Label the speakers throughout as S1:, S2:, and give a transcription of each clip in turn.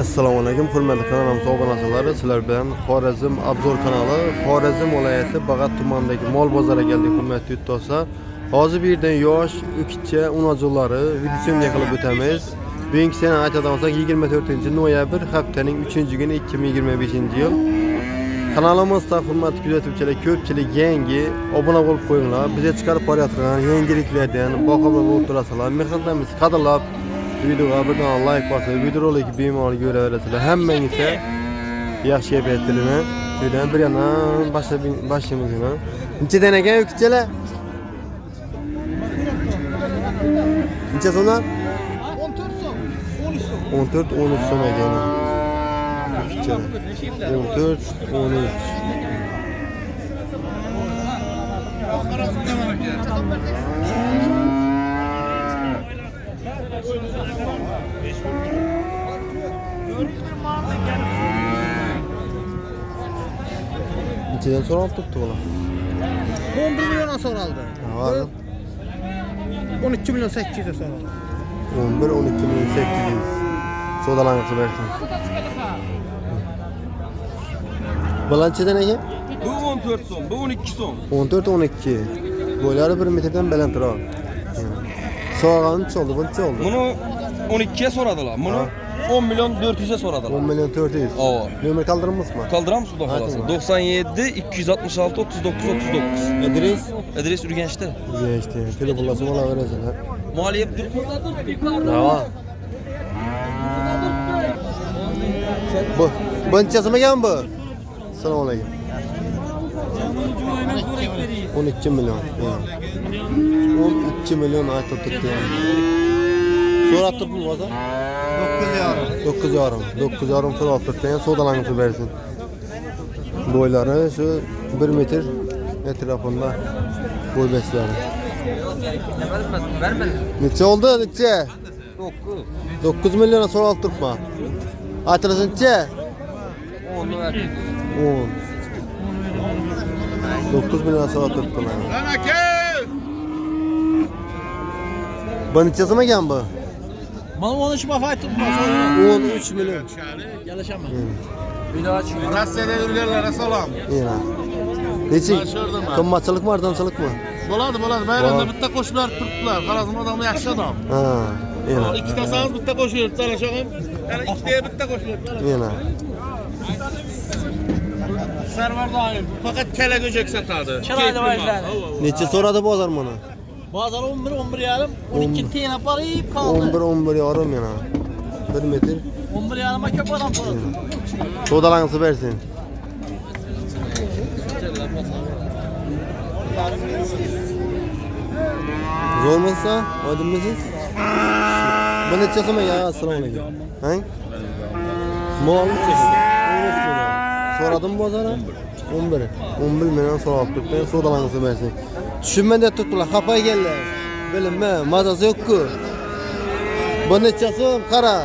S1: Assalomu alaykum, hurmatli kanalimizga obunachilar. Sizlar bilan Xorazm Obzor kanali. Xorazm viloyati Bag'at tumanidagi mol bozoriga keldik, hurmatli yurtdoshlar. Hozir bu yerdan yosh, o'kicha, unajulari videoga qilib o'tamiz. Bugungi sene aytadigan bo'lsak 24-noyabr haftaning 3-kuni 2025-yil. Kanalimizda hurmatli kuzatuvchilar, ko'pchilik yangi obuna bo'lib qo'yinglar. Bizga chiqarib borayotgan yangiliklardan boxabar bo'lib turasizlar. Mehnatimiz qadrlab videoga bir dona like bosib, videorolikni bemalol ko'raverasizlar. Hammangizga yaxshi kayfiyatlarni. Shundan bir yana boshlaymiz. Nechadan ekan o'kichalar? Necha so'mlar? 14 13 so'm ekan. O'kichalar. 14 13. İçiden sonra tuttu ulan.
S2: 11 milyon soruldu.
S1: Var mı?
S2: 12 milyon 800'e soruldu.
S1: 11 12 milyon 800. Sodalanısı versin. Balançeden ege?
S3: Bu 14 son, bu 12 son.
S1: 14 12. Boyları 1 metreden belentir o. Soğanın ne oldu? Bu ne oldu?
S3: Bunu 12'ye soradılar. Bunu 10 milyon 400'e soradılar.
S1: 10 milyon 400.
S3: Oo.
S1: Nömer kaldırılmış mı?
S3: Kaldıram su da falasın. 97 266 39 39.
S1: Adres?
S3: Adres Ürgenç'te.
S1: Ya işte. Telefonla mola verirsin ha.
S3: Muhaliyep dur.
S1: Bravo. Bu neçesi mi gelin bu? Selamun aleyküm. 12 milyon. 12 milyon ayet tuttu yani. Sonra attı mı vazar? 9 yarım. 9 yarım sonra attı yani sodalanısı versin. Boyları şu 1 metre etrafında boy besleri. Neçe oldu neçe? 9 milyona sonra attırma. Hatırlasın neçe? 10. 9 milyona sonra attırma. Bu neçesi mi gen bu?
S2: Bana onu hiç bakay tutmaz.
S1: 13 milyon.
S2: Yaşamam.
S4: Rossiyada yurganlarga salom.
S1: İyi. Neçe? Qimmatchilik mi, arzonchilik mi?
S4: Bo'ladi. Bayramda bitta qo'shib berib turibdilar. Xorazm odami yaxshi odam.
S1: Ha, iyi.
S4: Ikkitasangiz bitta qo'shib beribdilar, o'shog'im. Yana ikkitaga bitta qo'shib beribdilar.
S1: İyi.
S4: Sarvar doim faqat kala go'jak sotadi.
S2: Chiroyli vajlar.
S1: Neçe so'radi bozor buni?
S2: Bozor 11 yarim, 12 tiyana borib qoldi.
S1: 11 yarım yana. 1 metr.
S2: 11 yarima ko'p odam so'radi.
S1: Sodalanısı versin. Zor olmasa, aydın mısınız? Bu neçesi mi ya? Assalamu aleyküm. Hang? Mal mı çekin? Soradım bozara? 11. 11 milyon sonra aldık. Ben sodalanısı versin. Düşünmeden tuttular. Kapaya geldiler. Bilinme. Mazası yok ki. Bu neçesi kara?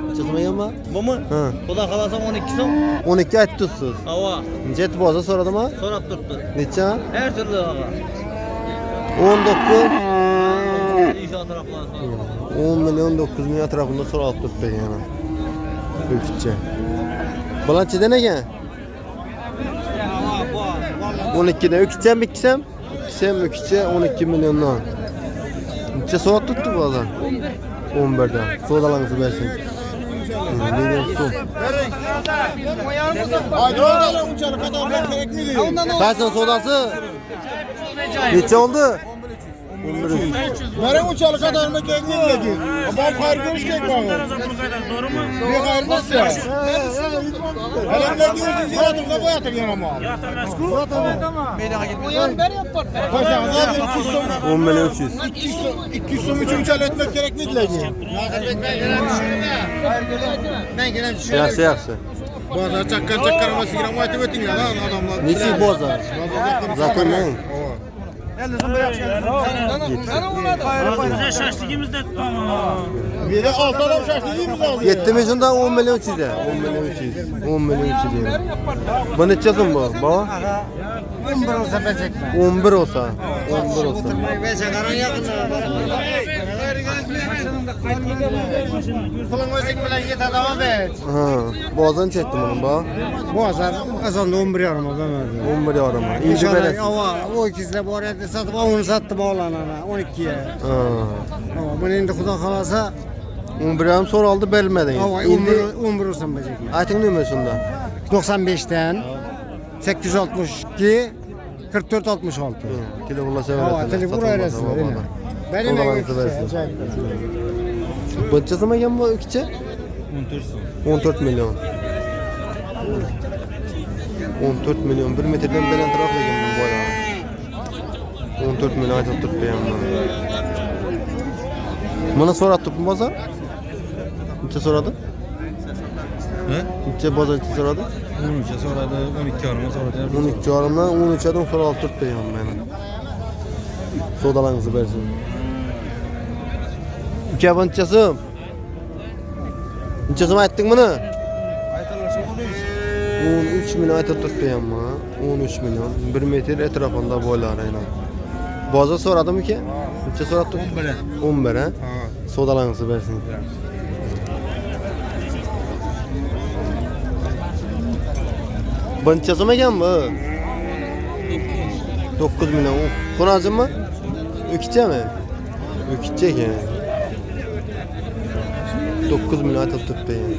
S1: Neçesi mi yanma?
S2: Bu mu?
S1: Ha.
S2: Xudo xolasa 12 so'm.
S1: 12 ayt tutsuz.
S2: Hava.
S1: Neçe et boza soradım ha?
S2: So'rab turibdi.
S1: Neçe?
S2: Her türlü hava.
S1: 19.
S2: İnşaat tarafları.
S1: 10 milyon 9 milyon tarafında sonra alıp tuttu yani. Ökütçe. Balançıda ne gel? 12'de ökütçe mi ikisem? İkisem ökütçe 12 milyondan. Neçe soğuk tuttu bu adam? 11'den. Soğudalanısı versin. Milyon su.
S4: Haydi oradan uçarak adam gerek mi diyor?
S1: Kaçın soğudası? Neçe oldu? 11.
S4: Nereye uçarak adam gerek mi diyor? Ben hayır görüşecek bana. Bir hayır nasıl ya? Elimde gözü ziyaretimize boyatır yana mal. Koşan zaten
S1: 10 milyon 300.
S4: 200 son için uçarak etmek gerek mi diyor? Ben gelen
S1: Yaxşı yaxşı.
S4: Bazı çakkar ama sigaram ayıp ettin ya lan adamlar.
S1: Neçe boza? Zaten ne?
S5: Bize şaştığımızda
S4: Bir de alt adam şaştığımız lazım.
S1: 7 milyondan 10 milyon 300'e. 10 milyon 300. 10 milyon 300 yani. Bu neçe son bu? Baba?
S4: 11 olsa ben çekmem.
S1: 11 olsa. 11 olsa.
S4: Ben çekerim yakın. Pulun özün bilen git adama ver.
S1: Ha, boğazdan çektim onu bak.
S4: Bu azar kazandı 11 yarıma ben
S1: 11 yarım. İnci
S4: İnşallah
S1: beresi.
S4: ama o ikizle bu arada satıp onu sattım oğlan ana 12'ye.
S1: Ha.
S4: Ama bunu indi kuda kalasa
S1: 11 yarım sonra aldı belmedin.
S4: ama
S1: İndi
S4: 11 olsun becek.
S1: aytın nömrəsində.
S4: 95'ten 862 44 66.
S1: Telefonla
S4: Hava
S1: seversin.
S4: telefon arası. Benim
S1: Dolanısı versin. Bıçası mı gen bu ikiçe? 14 milyon. 14 milyon. 1 metreden belen tarafla gen bu boya. 14 milyon aytıp tuttu yanına. Bana sorattı bu bazar? Neçe soradı? Neçe bazar neçe soradı?
S3: 13'e soradı, 12 yarıma soradı.
S1: 12 yarımdan 13'den sonra alt tuttu yan benim. Sodalarınızı versin. İki yabancısım. Neçesini ayttın bunu? 13 milyon aytıp tuttu yanma. 13 milyon. 1 metre etrafında boylarıyla. Bazı soradım ki? Neçe sorattın? 11 he? Sodalarınızı versin. Bançası mı gen bu? 9 milyon. Konacın mı? Ökçe mi? Ökçe ki. 9 milyon atıp tuttu yani.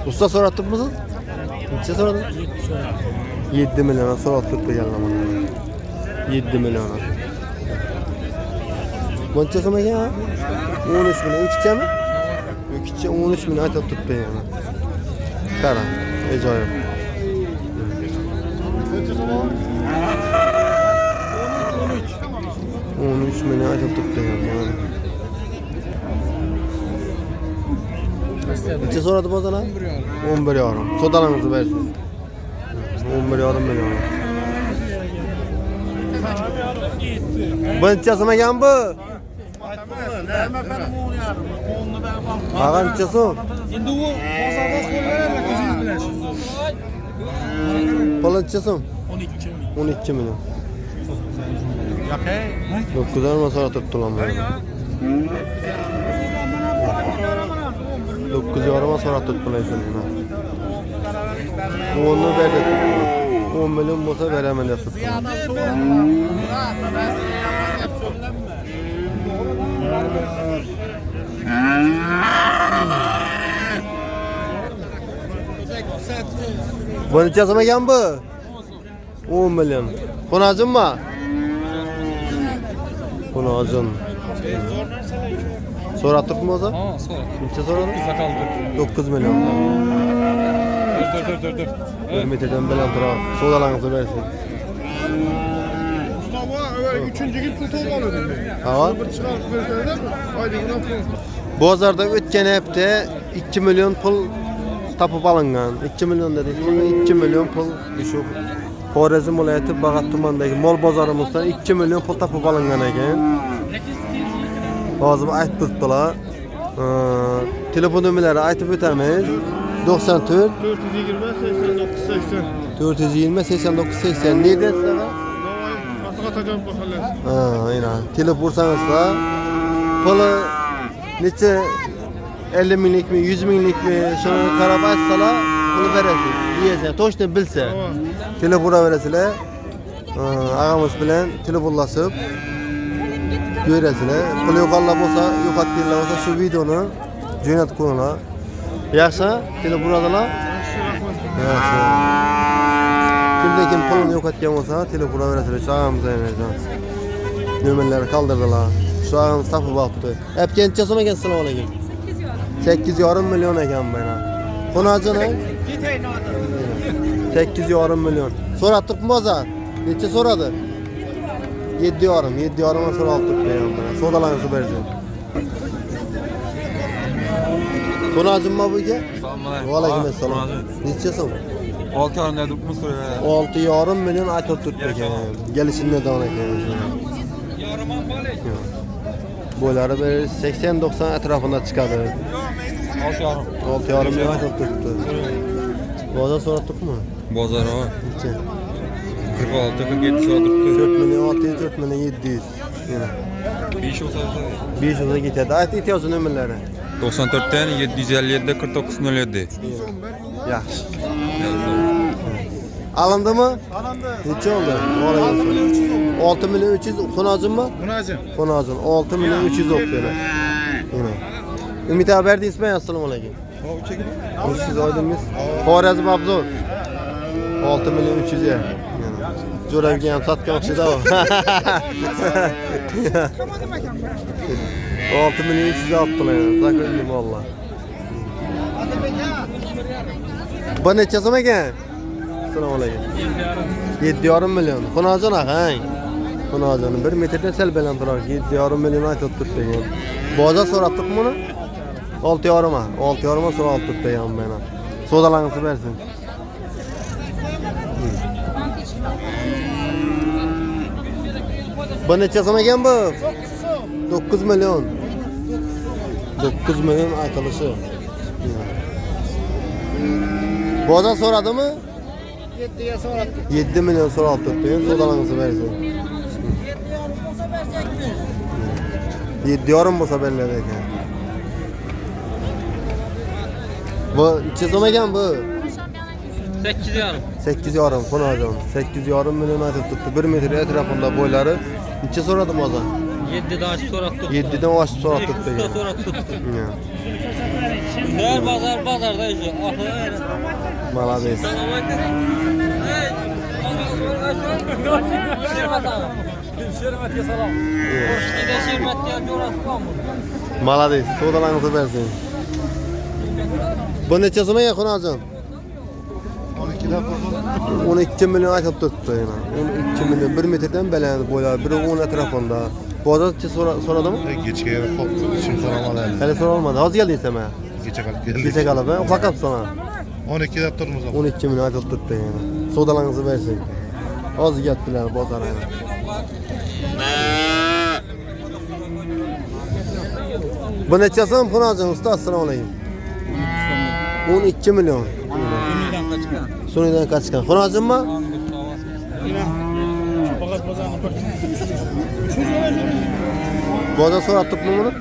S1: Usta sorattık mısın? Neçe soradın? 7 milyona sorattık tuttu geldi bana. 7 milyona. Bançası mı gen ha? 13 milyon. Ökçe mi? Ökçe 13 milyon atıp tuttu yani. Kara. Ecayip. 13 milyon atıp tuttu yani. Neçe soradı bozana? 11 yarım. Sodalarınızı versin. 11 yarım milyon. Bançası mı gen bu? Ağa neçesi o?
S2: Şimdi bu bozarda sorular gözünüz bilen şimdi.
S1: Pala neçesi o?
S2: 12 mi?
S1: 12 milyon. 9 yarım sonra tuttu lan böyle. 9 yarıma sonra tuttu lan şunu. Onu verdi tuttu. 10 milyon olsa veremedi tuttu. Bu neçesi mi gen bu? 10 milyon. Konacın mı? Konacın. Sorattık mı o zaman?
S3: Ha, sonra.
S1: Neçe soradın?
S3: Kısa kaldı.
S1: 9 milyon.
S3: Dur.
S1: Hürmeteden belen taraf. Sodalarınızı versin.
S4: Mustafa öyle 3. gün pul topladı dedi.
S1: Hava?
S4: Bir çıkarıp versene mi? Haydi yine pul.
S1: Bozarda ötken hepte 2 milyon pul tapıp alıngan. 2 milyon dedik. 2 milyon pul düşük. Xorazm viloyati Bag'at tumanidagi mol bozorimizdan 2 milyon pul tapıp alıngan ekan. Hozir aytib turibdilar. Telefon nomerlari aytib o'tamiz. 94
S4: 420 89 80.
S1: 420 89 80. Ne dediniz?
S4: Navay Masakatacan mahallesi.
S1: Ha, aynen. Telefon vursanızlar pulu neçe 50 minlik mi 100 minlik mi şuna qarab aytsalar pulu verasiz. Yeyesiz. To'shni bilsa. Telefona verasizlar. Ağamız bilan telefonlashib ko'rasizlar. Pul yo'qolib bo'lsa, yo'qotganlar bo'lsa shu videoni jo'natib qo'yinglar. Yaxshi? Telefonadalar? Yaxshi. Kimda kim pulini yo'qotgan bo'lsa, telefona verasizlar. Shu ağamız aynan. Nomerlari qoldirdilar. Shu ağamız topib olibdi. Qancha so'm ekan sizlar olayga? 8,5 milyon ekan bana. Xonajini 8,5 milyon. So'ratdik bozor. Necha so'radi? 7,5 so'ralib bergan bana. Sodalarni bersin. Xonajimmi bu aka? Va alaykum assalom. Necha so'm?
S3: 6 yarım dedik mi soruyor?
S1: 6,5 milyon aytib turibdi ekan. Gelishini davom ekan. Boylari bir 80-90 atrofida chiqadi.
S3: 6 yarım.
S1: 6,5 milyon aytib turibdi. Bozor so'ratdikmi?
S3: Bozar o.
S1: Necha?
S3: 46, 47 soradık.
S1: 4 milyon 600, 4 milyon 700. Yine.
S3: 5 olsa
S1: 500'e gitadi. Ayt ehtiyojli nomerlari.
S3: 94'ten 757 4907.
S1: Yaxshi. Alındımı?
S4: Alındı.
S1: Neçe oldu? Olay olsun. 6 milyon 300 Xonazın mı?
S4: Bunacım.
S1: Xonazın 6 milyon 300 oldu yine. Ümit abi verdi ismi assalomu alaykum.
S4: O çekin.
S1: Siz oydunuz. Xorazm Abzor. 6 milyon 300 ya. Jo'raga ham sotgan o'xshaydi o. 6 milyon 300 olibdilar yani. Zako'yim valla. Bu necha so'm ekan? Assalomu alaykum. 7,5 milyon. Xonazon aqang. Xonazon 1 metrdan sal balandroq 7,5 milyon aytib turibdi ekan. Bozor so'ratdikmi buni? 6,5 ma. 6,5 ma so'rab turibdi ham meni. So'dalangizni bersin. Bu necha so'm ekan bu? 9 milyon. 9 milyon aytilishi. Bozor so'radimi?
S2: 7'ye so'ratdi.
S1: 7 milyon so'rab turibdi. So'dalangizni bersin. 7,5 bo'lsa beriladi ekan. Bu necha so'm ekan bu?
S2: 8,5.
S1: 8,5 Xonazon. 8,5 milyon aytib turibdi. 1 metr atrofida bo'ylari. Necha so'radim hozir?
S2: 7'den so'ratdi.
S1: 7dan oshib so'rab turibdi ekan.
S2: So'ratdi.
S1: Ya,
S2: Der bazarda işi.
S1: Молодец.
S2: Şermet'e selam. Hoşçakalın. Şermet'e coğrafyam.
S1: Молодец. So'dalangizni bersin. Bu necha so'm ekan Xonazon? 12 milyon aytib turibdi yana. 12 milyon 1 metrdan baland bo'ylari, biri 10 atrofida. Bozor necha so'radimi?
S4: Geçkiye şimdi soramadı.
S1: Hali so'ralmadi. Hozir keldingizmi?
S4: Geçe kalıp geldi.
S1: Kecha qolib, uxlab sana.
S4: 12 yaptırmız ama.
S1: 12 milyon aytib turibdi yana. So'dalangizni bersin. Hozir kelibdilar bozor yana. Bu necha so'm Xonazon usta? Assalomu alaykum. 12 milyon. Sunidan kaçkan. Xonazonmi? Bozor so'ratdikmi buni?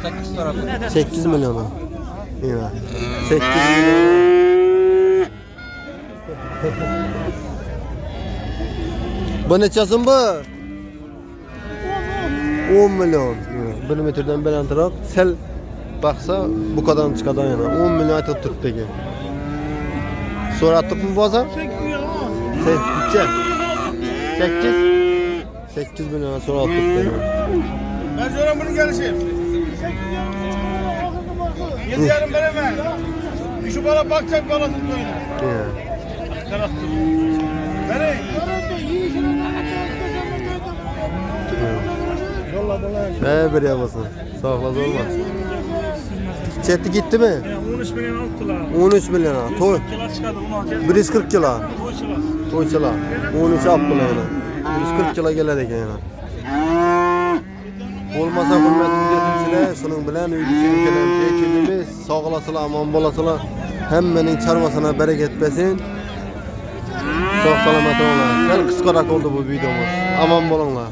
S2: 8 so'ratdi.
S1: 8 milyon. Yine. 8 milyon. Bu necha so'm bu? 10 milyon. 1 metrdan balandroq. Sel baksa bu kadar chiqadi yana. 10 milyon aytib turibdi ekan. So'ratdikmi bozor? 8 milyon so'rab turibdi ekan.
S4: Ben sonra bunu gelişim. 7 yarım veremem. Şu bana bakacak balasın böyle.
S1: Ya.
S4: Beni.
S1: Bir yapasın. Sağ olasın olmaz. Çetti gitti mi?
S5: 13 milyon aldılar.
S1: 13 milyon. Toy.
S5: Kila çıkardı bunu alacak.
S1: 140 kilo.
S5: Koyçular.
S1: Toyçılar. 13 yaptılar yana. 140 kilo gelir ekan yana. Olmasa hurmatli izleyiciler, şunun bilan uygusu ülkelerimize ekibimiz sağ olasılar, aman bolasılar. Hemmenin çarvasına bereket versin. Çok selamet olun. Gel kıskarak oldu bu videomuz. Aman bolunlar.